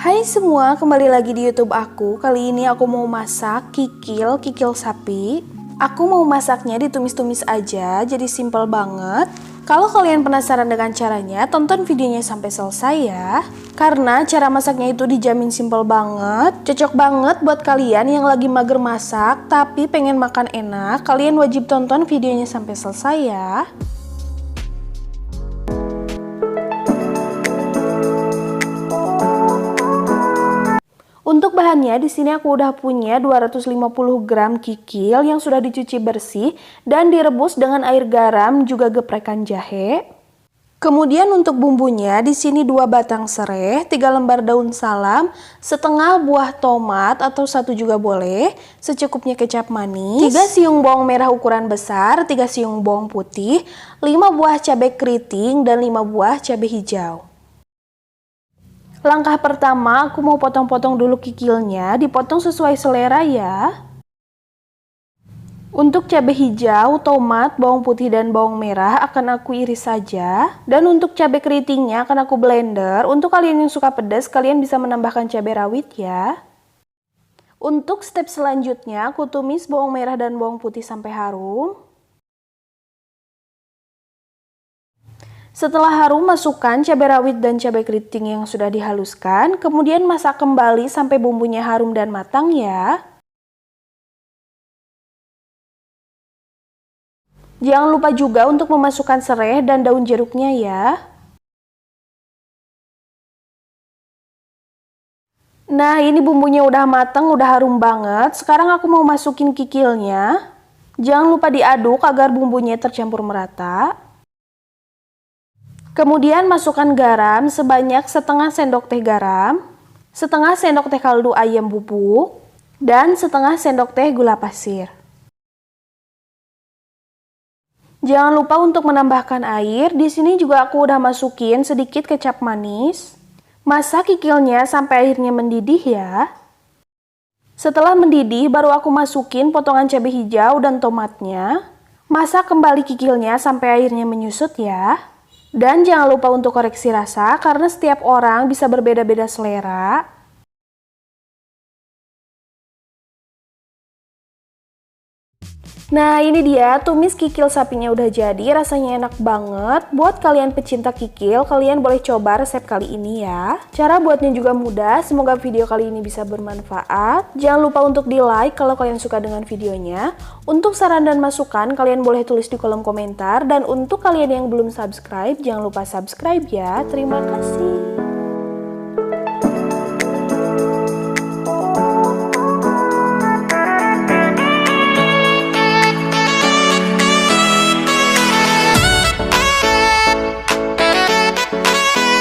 Hai semua, kembali lagi di YouTube aku. Kali ini aku mau masak kikil sapi. Aku mau masaknya ditumis-tumis aja, jadi simple banget. Kalau kalian penasaran dengan caranya, tonton videonya sampai selesai ya. Karena cara masaknya itu dijamin simple banget, cocok banget buat kalian yang lagi mager masak tapi pengen makan enak. Kalian wajib tonton videonya sampai selesai ya. Untuk bahannya di sini aku udah punya 250 gram kikil yang sudah dicuci bersih dan direbus dengan air garam juga geprekan jahe. Kemudian untuk bumbunya di sini 2 batang serai, 3 lembar daun salam, setengah buah tomat atau 1 juga boleh, secukupnya kecap manis, 3 siung bawang merah ukuran besar, 3 siung bawang putih, 5 buah cabai keriting dan 5 buah cabai hijau. Langkah pertama, aku mau potong-potong dulu kikilnya, dipotong sesuai selera ya. Untuk cabai hijau, tomat, bawang putih, dan bawang merah akan aku iris saja. Dan untuk cabai keritingnya akan aku blender. Untuk kalian yang suka pedas, kalian bisa menambahkan cabai rawit ya. Untuk step selanjutnya, aku tumis bawang merah dan bawang putih sampai harum. Setelah harum, masukkan cabai rawit dan cabai keriting yang sudah dihaluskan, kemudian masak kembali sampai bumbunya harum dan matang ya. Jangan lupa juga untuk memasukkan serai dan daun jeruknya ya. Nah, ini bumbunya udah matang, udah harum banget. Sekarang aku mau masukin kikilnya. Jangan lupa diaduk agar bumbunya tercampur merata. Kemudian masukkan garam sebanyak setengah sendok teh garam, setengah sendok teh kaldu ayam bubuk, dan setengah sendok teh gula pasir. Jangan lupa untuk menambahkan air. Di sini juga aku udah masukin sedikit kecap manis. Masak kikilnya sampai airnya mendidih ya. Setelah mendidih, baru aku masukin potongan cabai hijau dan tomatnya. Masak kembali kikilnya sampai airnya menyusut ya. Dan jangan lupa untuk koreksi rasa karena setiap orang bisa berbeda-beda selera. Nah, ini dia tumis kikil sapinya udah jadi, rasanya enak banget. Buat kalian pecinta kikil, kalian boleh coba resep kali ini ya. Cara buatnya juga mudah, semoga video kali ini bisa bermanfaat. Jangan lupa untuk di like kalau kalian suka dengan videonya. Untuk saran dan masukan, kalian boleh tulis di kolom komentar. Dan untuk kalian yang belum subscribe, jangan lupa subscribe ya. Terima kasih.